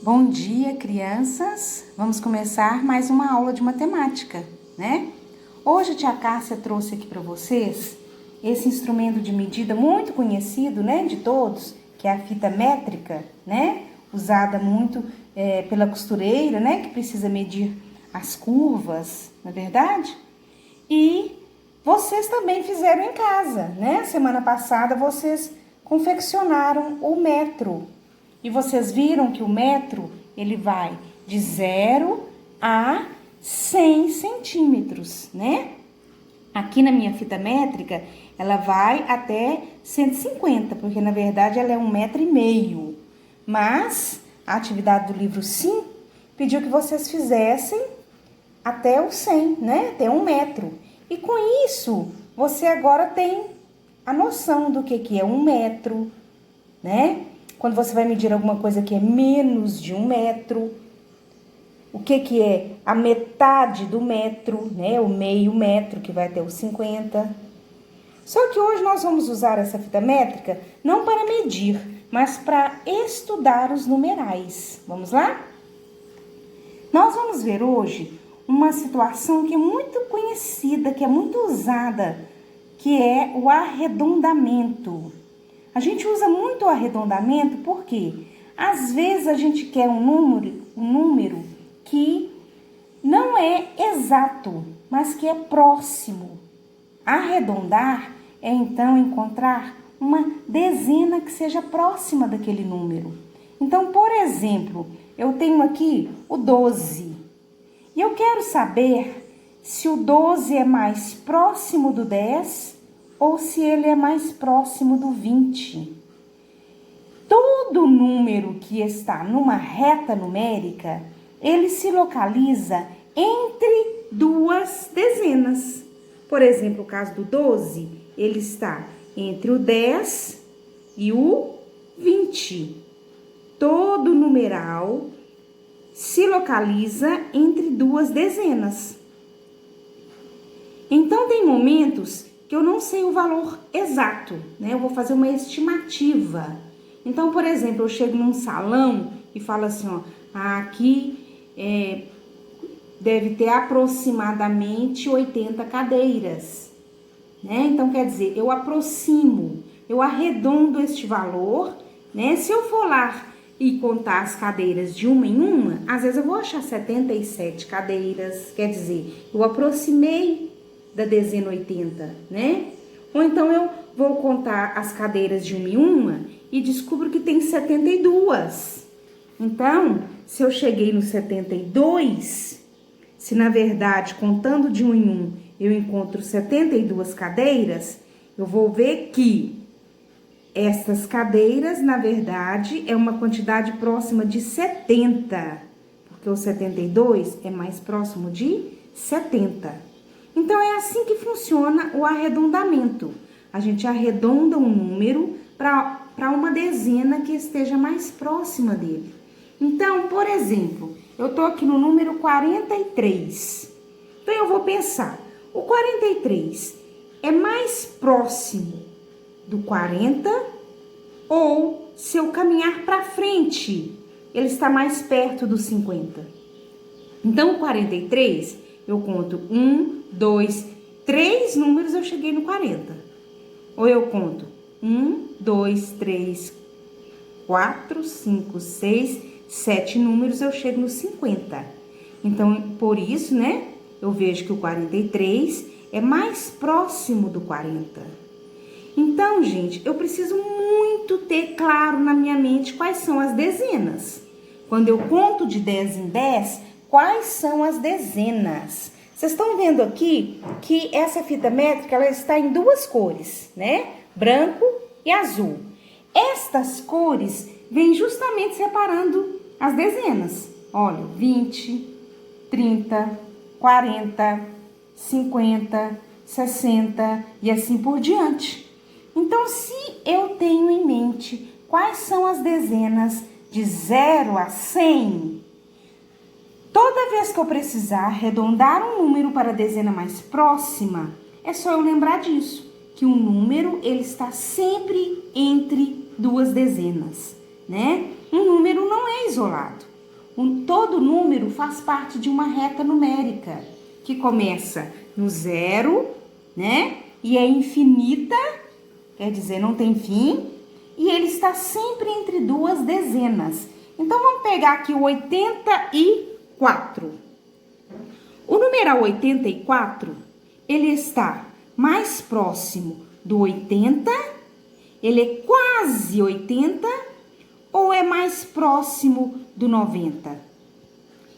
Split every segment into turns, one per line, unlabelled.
Bom dia, crianças! Vamos começar mais uma aula de matemática, né? Hoje a tia Cássia trouxe aqui para vocês esse instrumento de medida muito conhecido, né, de todos, que é a fita métrica, né? Usada muito pela costureira, né, que precisa medir as curvas, não é verdade? E vocês também fizeram em casa, né? Semana passada vocês confeccionaram o metro. E vocês viram que o metro, ele vai de 0 a 100 centímetros, né? Aqui na minha fita métrica, ela vai até 150, porque na verdade ela é 1,5 m. Mas a atividade do livro Sim pediu que vocês fizessem até o 100, né? Até 1 metro. E com isso, você agora tem a noção do que é 1 metro, né? Quando você vai medir alguma coisa que é menos de 1 metro, o que é a metade do metro, né? O meio metro, que vai até os 50. Só que hoje nós vamos usar essa fita métrica não para medir, mas para estudar os numerais. Vamos lá? Nós vamos ver hoje uma situação que é muito conhecida, que é muito usada, que é o arredondamento. A gente usa muito o arredondamento porque às vezes a gente quer um número que não é exato, mas que é próximo. Arredondar é então encontrar uma dezena que seja próxima daquele número. Então, por exemplo, eu tenho aqui o 12. E eu quero saber se o 12 é mais próximo do 10 ou se ele é mais próximo do 20. Todo número que está numa reta numérica, ele se localiza entre duas dezenas. Por exemplo, o caso do 12, ele está entre o 10 e o 20. Todo numeral se localiza entre duas dezenas. Então, tem momentos que eu não sei o valor exato, né? Eu vou fazer uma estimativa. Então, por exemplo, eu chego num salão e falo assim, ó, aqui deve ter aproximadamente 80 cadeiras, né? Então, quer dizer, eu aproximo, eu arredondo este valor, né? Se eu for lá e contar as cadeiras de uma em uma, às vezes eu vou achar 77 cadeiras, quer dizer, eu aproximei da dezena 80, né? Ou então eu vou contar as cadeiras de uma em uma e descubro que tem 72. Então, se eu cheguei no 72, se na verdade, contando de um em um, eu encontro 72 cadeiras, eu vou ver que essas cadeiras, na verdade, é uma quantidade próxima de 70, porque o 72 é mais próximo de 70. Então, é assim que funciona o arredondamento. A gente arredonda um número para uma dezena que esteja mais próxima dele. Então, por exemplo, eu tô aqui no número 43. Então, eu vou pensar, o 43 é mais próximo do 40 ou, se eu caminhar para frente, ele está mais perto do 50. Então, o 43, eu conto 1, 2, 3 números, eu cheguei no 40. Ou eu conto 1, 2, 3, 4, 5, 6, 7 números, eu chego no 50. Então, por isso, né, eu vejo que o 43 é mais próximo do 40. Então, gente, eu preciso muito ter claro na minha mente quais são as dezenas. Quando eu conto de 10 em 10, quais são as dezenas? Vocês estão vendo aqui que essa fita métrica, ela está em duas cores, né? Branco e azul. Estas cores vêm justamente separando as dezenas. Olha, 20, 30, 40, 50, 60 e assim por diante. Então, se eu tenho em mente quais são as dezenas de 0 a 100, toda vez que eu precisar arredondar um número para a dezena mais próxima, é só eu lembrar disso, que um número, ele está sempre entre duas dezenas, né? Um número não é isolado. Todo número faz parte de uma reta numérica, que começa no 0, né? E é infinita, quer dizer, não tem fim, e ele está sempre entre duas dezenas. Então, vamos pegar aqui o 84. O numeral 84, ele está mais próximo do 80, ele é quase 80, ou é mais próximo do 90?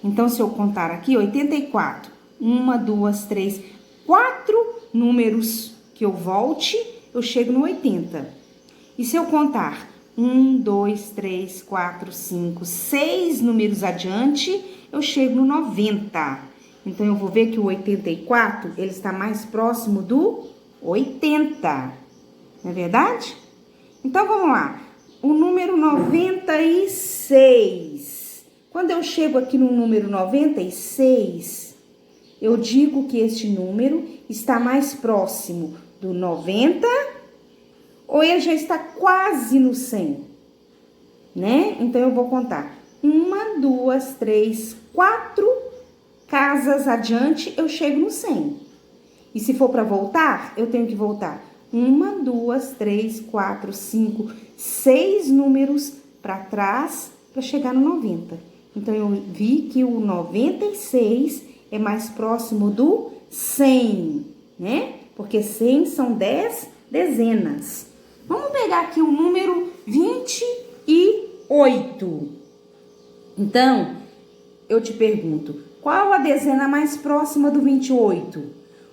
Então, se eu contar aqui, 84, 1, 2, 3, 4 números que eu volte, eu chego no 80. E se eu contar 1, 2, 3, 4, 5, 6 números adiante, eu chego no 90. Então, eu vou ver que o 84, ele está mais próximo do 80. Não é verdade? Então, vamos lá. O número 96. Quando eu chego aqui no número 96, eu digo que este número está mais próximo do 90 ou ele já está quase no 100, né? Então, eu vou contar 1, 2, 3, 4 casas adiante, eu chego no 100. E se for para voltar, eu tenho que voltar 1, 2, 3, 4, 5, 6 números para trás para chegar no 90. Então, eu vi que o 96 é mais próximo do 100, né? Porque 100 são 10 dezenas. Vamos pegar aqui o número 28. Então, eu te pergunto, qual a dezena mais próxima do 28?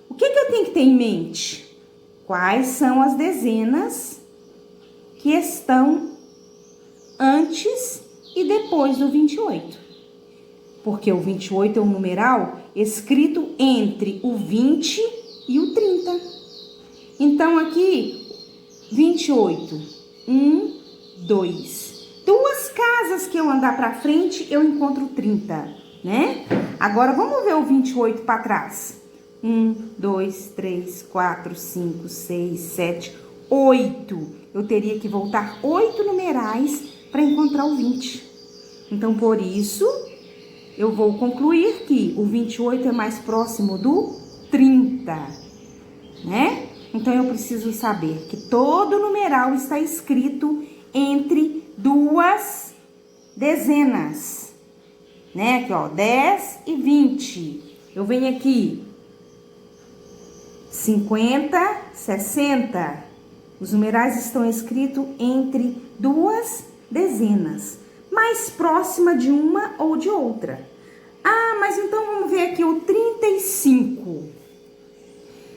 O que eu tenho que ter em mente? Quais são as dezenas que estão antes e depois do 28? Porque o 28 é um numeral escrito entre o 20 e o 30. Então, aqui, 28. 1, 2. Duas casas que eu andar para frente, eu encontro 30, né? Agora, vamos ver o 28 para trás. 1, 2, 3, 4, 5, 6, 7, 8. Eu teria que voltar 8 numerais para encontrar o 20. Então, por isso, eu vou concluir que o 28 é mais próximo do 30, né? Então, eu preciso saber que todo numeral está escrito entre duas dezenas, né? Aqui, ó, 10 e 20. Eu venho aqui, 50, 60. Os numerais estão escritos entre duas dezenas, mais próxima de uma ou de outra. Ah, mas então vamos ver aqui o 35.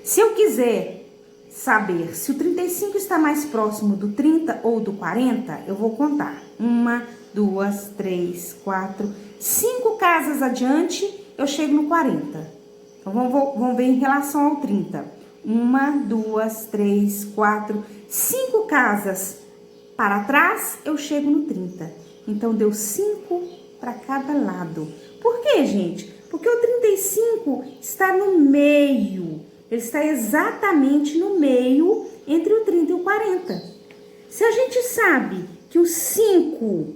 Se eu quiser saber se o 35 está mais próximo do 30 ou do 40, eu vou contar. 1, 2, 3, 4, 5 casas adiante, eu chego no 40. Então, vamos ver em relação ao 30. 1, 2, 3, 4, 5 casas para trás, eu chego no 30. Então, deu 5 para cada lado. Por quê, gente? Porque o 35 está no meio. Ele está exatamente no meio entre o 30 e o 40. Se a gente sabe que o 5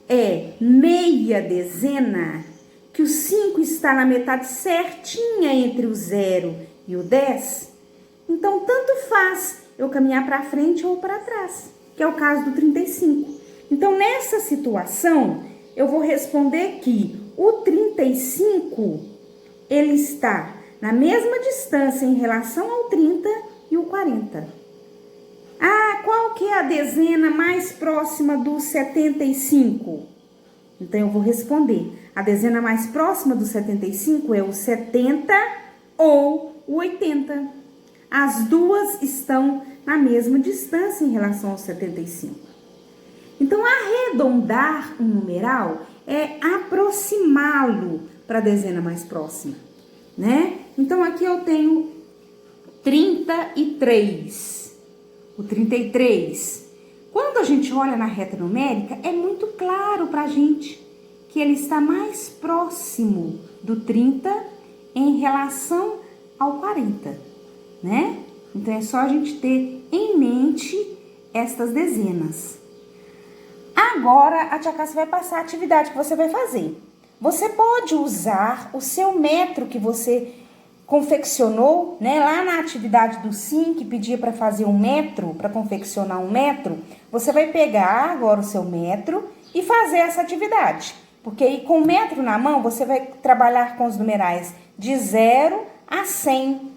é meia dezena, que o 5 está na metade certinha entre o 0 e o 10, então tanto faz eu caminhar para frente ou para trás, que é o caso do 35. Então, nessa situação, eu vou responder que o 35, ele está na mesma distância em relação ao 30 e o 40. Ah, qual que é a dezena mais próxima do 75? Então, eu vou responder. A dezena mais próxima do 75 é o 70 ou o 80. As duas estão na mesma distância em relação ao 75. Então, arredondar um numeral é aproximá-lo para a dezena mais próxima, né? Então, aqui eu tenho 33. O 33. Quando a gente olha na reta numérica, é muito claro para a gente que ele está mais próximo do 30 em relação ao 40, né? Então, é só a gente ter em mente estas dezenas. Agora, a tia Cássia vai passar a atividade que você vai fazer. Você pode usar o seu metro que você confeccionou, né? Lá na atividade do Sim, que pedia para fazer um metro, para confeccionar um metro, você vai pegar agora o seu metro e fazer essa atividade. Porque aí com o metro na mão, você vai trabalhar com os numerais de 0 a 100,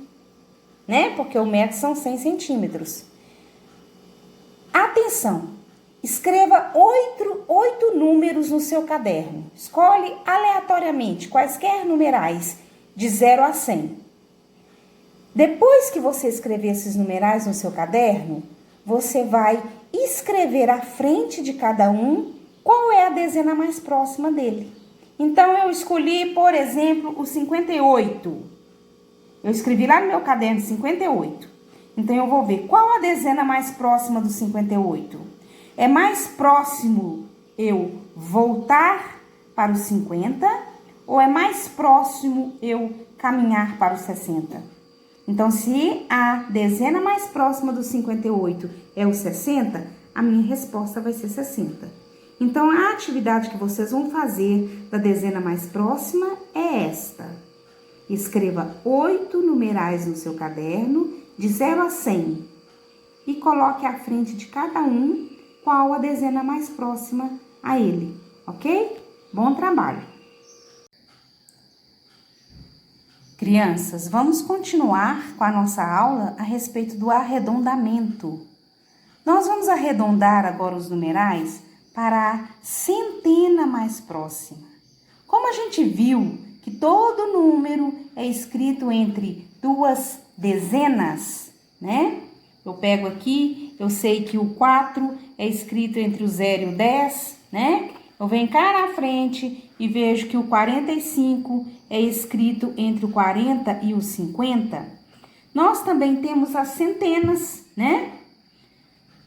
né? Porque o metro são 100 centímetros. Atenção! Escreva 8 números no seu caderno. Escolhe aleatoriamente quaisquer numerais de 0 a 100. Depois que você escrever esses numerais no seu caderno, você vai escrever à frente de cada um qual é a dezena mais próxima dele. Então, eu escolhi, por exemplo, o 58. Eu escrevi lá no meu caderno 58. Então, eu vou ver qual a dezena mais próxima do 58. É mais próximo eu voltar para os 50 ou é mais próximo eu caminhar para os 60? Então, se a dezena mais próxima do 58 é o 60, a minha resposta vai ser 60. Então, a atividade que vocês vão fazer da dezena mais próxima é esta. Escreva 8 numerais no seu caderno, de 0 a 100. E coloque à frente de cada um qual a dezena mais próxima a ele, ok? Bom trabalho! Crianças, vamos continuar com a nossa aula a respeito do arredondamento. Nós vamos arredondar agora os numerais para a centena mais próxima. Como a gente viu que todo número é escrito entre duas dezenas, né? Eu pego aqui, eu sei que o 4 é escrito entre o 0 e o 10, né? Eu venho cá na frente e vejo que o 45 é escrito entre o 40 e o 50. Nós também temos as centenas, né?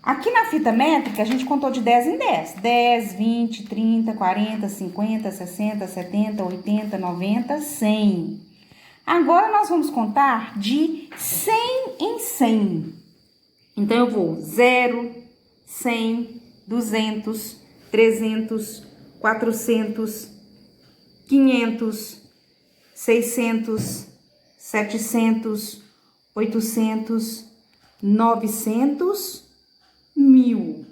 Aqui na fita métrica, a gente contou de 10 em 10. 10, 20, 30, 40, 50, 60, 70, 80, 90, 100. Agora, nós vamos contar de 100 em 100. Então, eu vou 0, 100, 200, 300, 400, 500, 600, 700, 800, 900, 1000.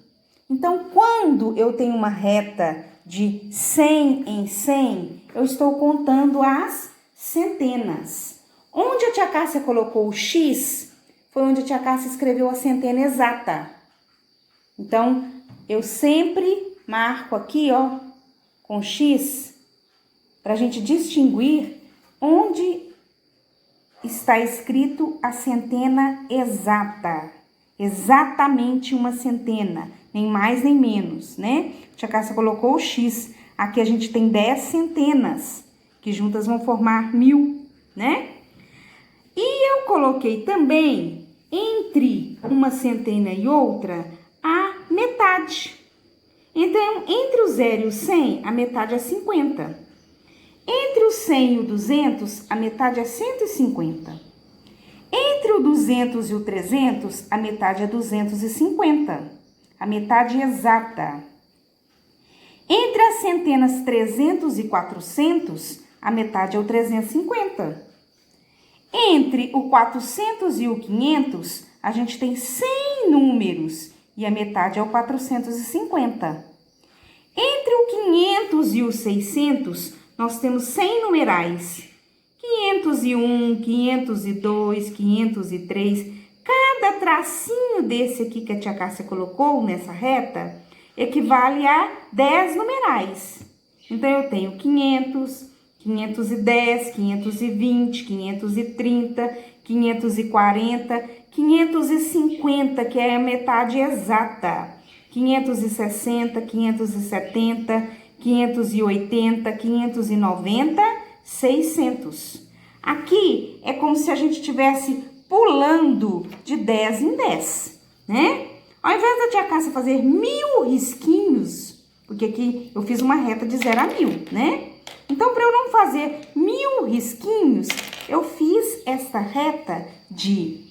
Então, quando eu tenho uma reta de 100 em 100, eu estou contando as centenas. Onde a tia Cássia colocou o X, foi onde a tia Cássia escreveu a centena exata. Então, eu sempre marco aqui, ó, com X, para a gente distinguir onde está escrito a centena exata. Exatamente uma centena, nem mais nem menos, né? A tia Cássia colocou o X. Aqui a gente tem 10 centenas, que juntas vão formar 1000, né? E eu coloquei também, entre uma centena e outra, a metade. Então, entre o 0 e o 100, a metade é 50. Entre o 100 e o 200, a metade é 150. Entre o 200 e o 300, a metade é 250. A metade exata. Entre as centenas 300 e 400, a metade é o 350. Entre o 400 e o 500, a gente tem 100 números e a metade é o 450. Entre o 500 e o 600, nós temos 100 numerais. 501, 502, 503. Cada tracinho desse aqui que a tia Cássia colocou nessa reta equivale a 10 numerais. Então, eu tenho 500, 510, 520, 530, 540, 550, que é a metade exata. 560, 570, 580, 590, 600. Aqui é como se a gente estivesse pulando de 10 em 10, né? Ao invés da tia Cássia fazer 1000 risquinhos, porque aqui eu fiz uma reta de 0 a 1000, né? Então, para eu não fazer 1000 risquinhos, eu fiz esta reta de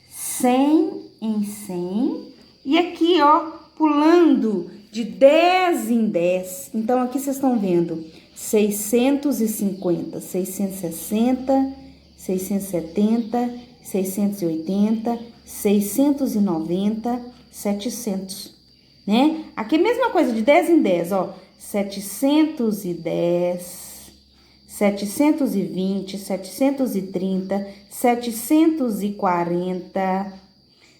100 em 100 e aqui, ó, pulando de 10 em 10. Então, aqui vocês estão vendo 650, 660, 670, 680, 690, 700, né? Aqui é a mesma coisa, de 10 em 10, ó. 710, 720, 730, 740,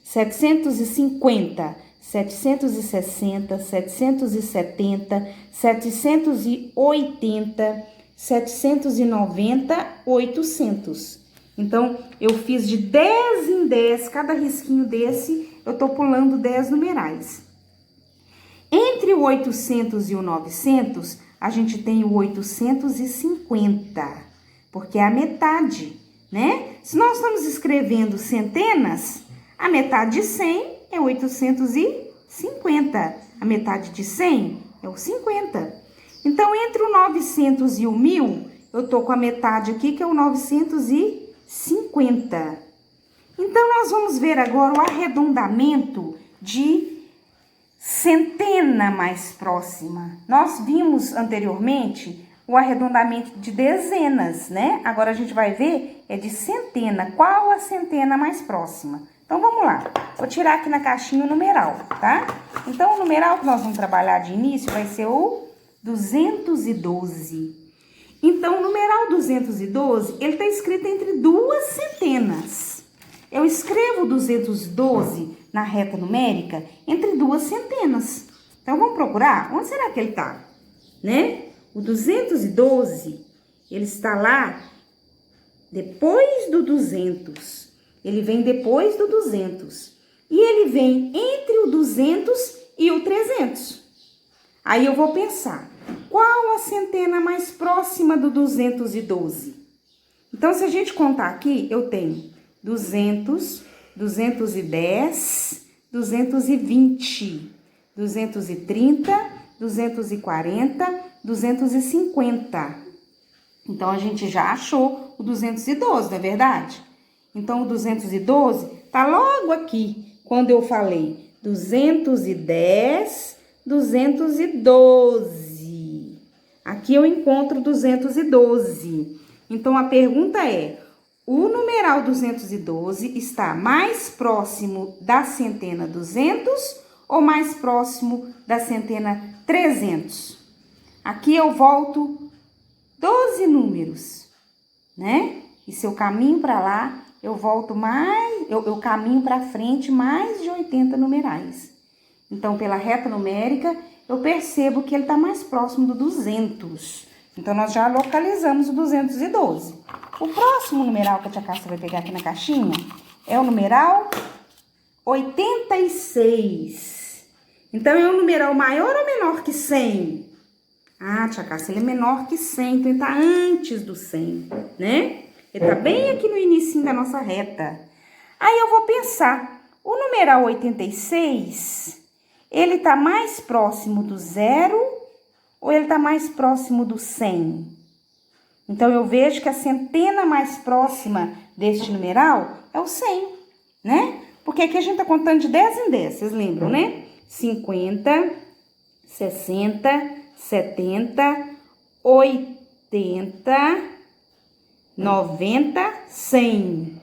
750, 760, 770, 780, 790, 800. Então, eu fiz de 10 em 10, cada risquinho desse, eu tô pulando 10 numerais. Entre o 800 e o 900, a gente tem o 850, porque é a metade, né? Se nós estamos escrevendo centenas, a metade de 100 é 850. A metade de 100 é o 50. Então, entre o 900 e o 1000, eu tô com a metade aqui, que é o 950. Então, nós vamos ver agora o arredondamento de centena mais próxima. Nós vimos anteriormente o arredondamento de dezenas, né? Agora a gente vai ver é de centena. Qual a centena mais próxima? Então, vamos lá. Vou tirar aqui na caixinha o numeral, tá? Então, o numeral que nós vamos trabalhar de início vai ser o 212. Então, o numeral 212, ele está escrito entre duas centenas. Eu escrevo 212 na reta numérica entre duas centenas. Então, vamos procurar? Onde será que ele está? Né? O 212, ele está lá depois do 200. Ele vem depois do 200. E ele vem entre o 200 e o 300. Aí eu vou pensar, qual a centena mais próxima do 212? Então, se a gente contar aqui, eu tenho 200, 210, 220, 230, 240, 250. Então, a gente já achou o 212, não é verdade? Então, o 212 tá logo aqui, quando eu falei 210, 212. Aqui eu encontro 212. Então, a pergunta é, o numeral 212 está mais próximo da centena 200 ou mais próximo da centena 300? Aqui eu volto 12 números, né? E se eu caminho para lá, eu volto mais, eu caminho para frente mais de 80 numerais. Então, pela reta numérica, eu percebo que ele está mais próximo do 200. Então, nós já localizamos o 212. O próximo numeral que a tia Cássia vai pegar aqui na caixinha é o numeral 86. Então, é um numeral maior ou menor que 100? Ah, tia Cássia, ele é menor que 100, então ele está antes do 100, né? Ele está bem aqui no início da nossa reta. Aí eu vou pensar, o numeral 86, ele está mais próximo do 0 ou ele está mais próximo do 100? Então, eu vejo que a centena mais próxima deste numeral é o 100, né? Porque aqui a gente está contando de 10 em 10, vocês lembram, né? 50, 60, 70, 80, 90, 100.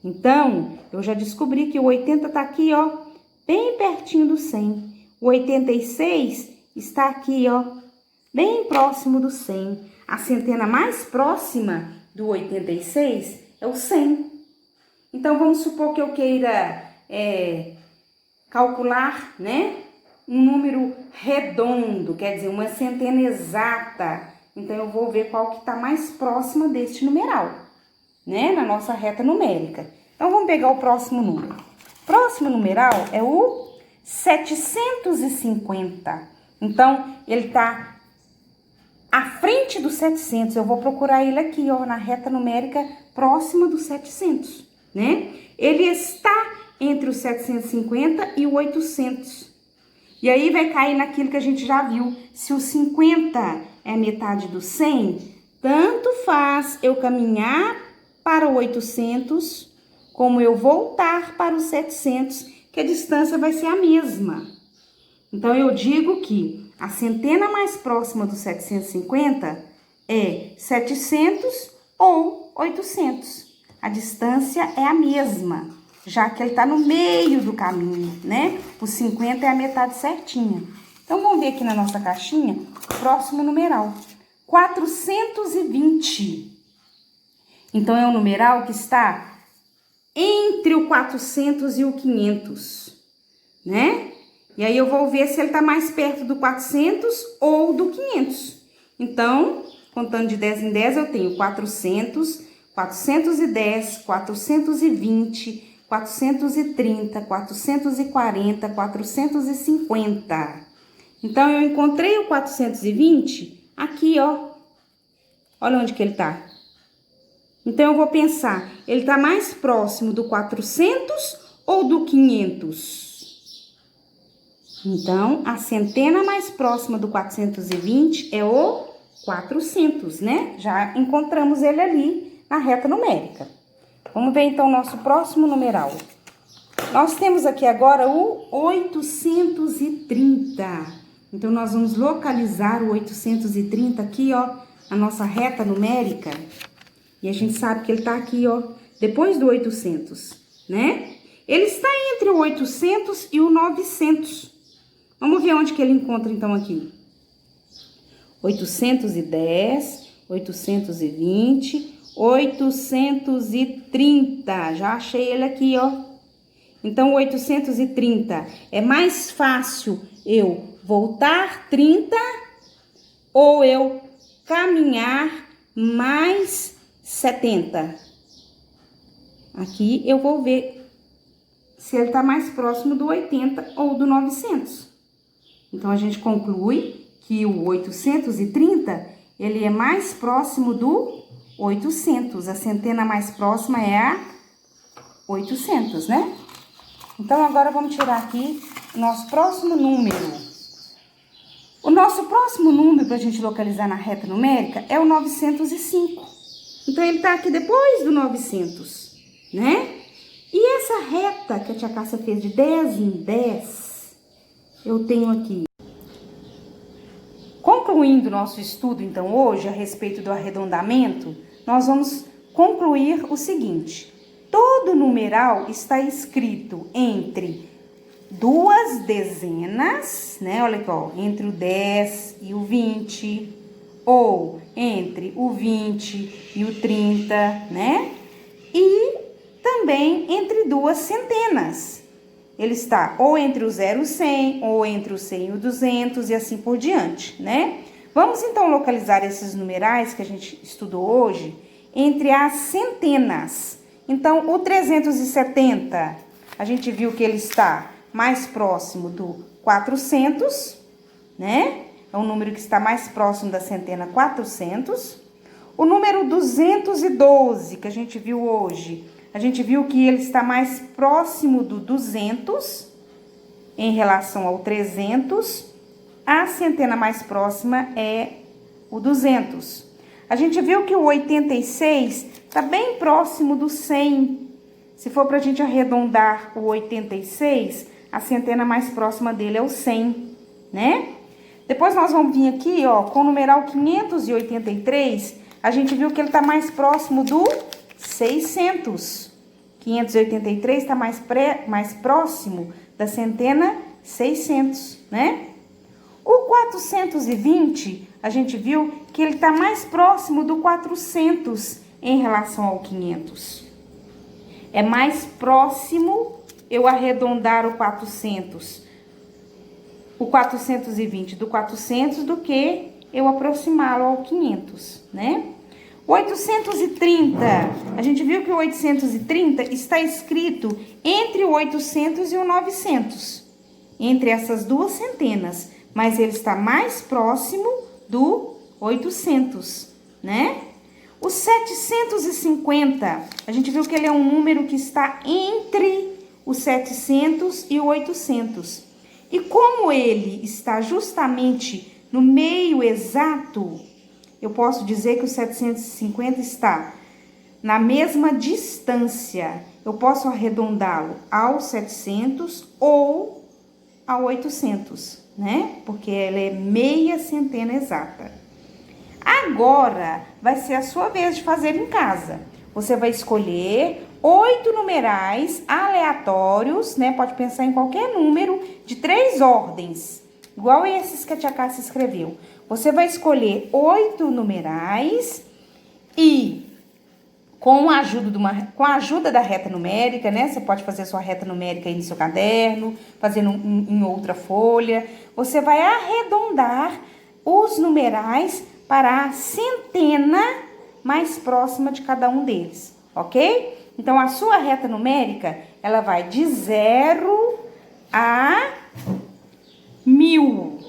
Então, eu já descobri que o 80 tá aqui, ó, bem pertinho do 100. O 86 está aqui, ó, bem próximo do 100. A centena mais próxima do 86 é o 100. Então, vamos supor que eu queira calcular, né, um número redondo, quer dizer, uma centena exata. Então, eu vou ver qual que está mais próxima deste numeral, né, na nossa reta numérica. Então, vamos pegar o próximo número. Próximo numeral é o 750. Então, ele está à frente do 700. Eu vou procurar ele aqui, ó, na reta numérica próxima do 700, né? Ele está entre o 750 e o 800. E aí, vai cair naquilo que a gente já viu. Se o 50 é metade do 100, tanto faz eu caminhar para o 800, como eu voltar para o 700, que a distância vai ser a mesma. Então, eu digo que a centena mais próxima do 750 é 700 ou 800. A distância é a mesma, já que ele está no meio do caminho, né? O 50 é a metade certinha. Então, vamos ver aqui na nossa caixinha o próximo numeral. 420. Então, é um numeral que está entre o 400 e o 500, né? E aí, eu vou ver se ele está mais perto do 400 ou do 500. Então, contando de 10 em 10, eu tenho 400, 410, 420, 430, 440, 450. Então, eu encontrei o 420 aqui, ó. Olha onde que ele tá. Então, eu vou pensar, ele tá mais próximo do 400 ou do 500? Então, a centena mais próxima do 420 é o 400, né? Já encontramos ele ali na reta numérica. Vamos ver, então, o nosso próximo numeral. Nós temos aqui agora o 830. Então, nós vamos localizar o 830 aqui, ó, na nossa reta numérica. E a gente sabe que ele tá aqui, ó, depois do 800, né? Ele está entre o 800 e o 900. Vamos ver onde que ele encontra, então, aqui. 810, 820, 830. Já achei ele aqui, ó. Então, o 830 é mais fácil eu voltar 30 ou eu caminhar mais 70. Aqui eu vou ver se ele tá mais próximo do 80 ou do 900. Então, a gente conclui que o 830, ele é mais próximo do 800. A centena mais próxima é a 800, né? Então, agora vamos tirar aqui o nosso próximo número. O nosso próximo número para a gente localizar na reta numérica é o 905. Então, ele tá aqui depois do 900, né? E essa reta que a tia Cássia fez de 10 em 10... eu tenho aqui. Concluindo nosso estudo, então, hoje, a respeito do arredondamento, nós vamos concluir o seguinte. Todo numeral está escrito entre duas dezenas, né? Olha aqui, ó, entre o 10 e o 20, ou entre o 20 e o 30, né? E também entre duas centenas. Ele está ou entre o 0 e o 100, ou entre o 100 e o 200 e assim por diante, né? Vamos então localizar esses numerais que a gente estudou hoje entre as centenas. Então, o 370, a gente viu que ele está mais próximo do 400, né? É um número que está mais próximo da centena 400. O número 212, que a gente viu hoje, a gente viu que ele está mais próximo do 200 em relação ao 300. A centena mais próxima é o 200. A gente viu que o 86 está bem próximo do 100. Se for para a gente arredondar o 86, a centena mais próxima dele é o 100, né? Depois nós vamos vir aqui, ó, com o numeral 583, a gente viu que ele está mais próximo do 600. 583 está mais próximo da centena 600, né? O 420, a gente viu que ele está mais próximo do 400 em relação ao 500. É mais próximo eu arredondar o 420 do 400 do que eu aproximá-lo ao 500, né? 830, a gente viu que o 830 está escrito entre o 800 e o 900, entre essas duas centenas, mas ele está mais próximo do 800, né? O 750, a gente viu que ele é um número que está entre o 700 e o 800. E como ele está justamente no meio exato, eu posso dizer que o 750 está na mesma distância. Eu posso arredondá-lo ao 700 ou ao 800. né? Porque ela é meia centena exata. Agora vai ser a sua vez de fazer em casa. Você vai escolher 8 numerais aleatórios, né? Pode pensar em qualquer número de 3 ordens, igual esses que a tia Cássia escreveu. Você vai escolher 8 numerais e com a ajuda da reta numérica, né? Você pode fazer sua reta numérica aí no seu caderno, fazendo em outra folha. Você vai arredondar os numerais para a centena mais próxima de cada um deles, ok? Então, a sua reta numérica, ela vai de 0 a 1000,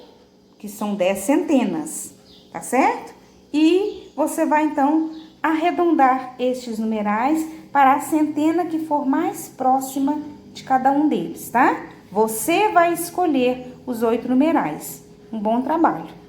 que são 10 centenas, tá certo? E você vai, então, arredondar estes numerais para a centena que for mais próxima de cada um deles, tá? Você vai escolher os 8 numerais. Um bom trabalho!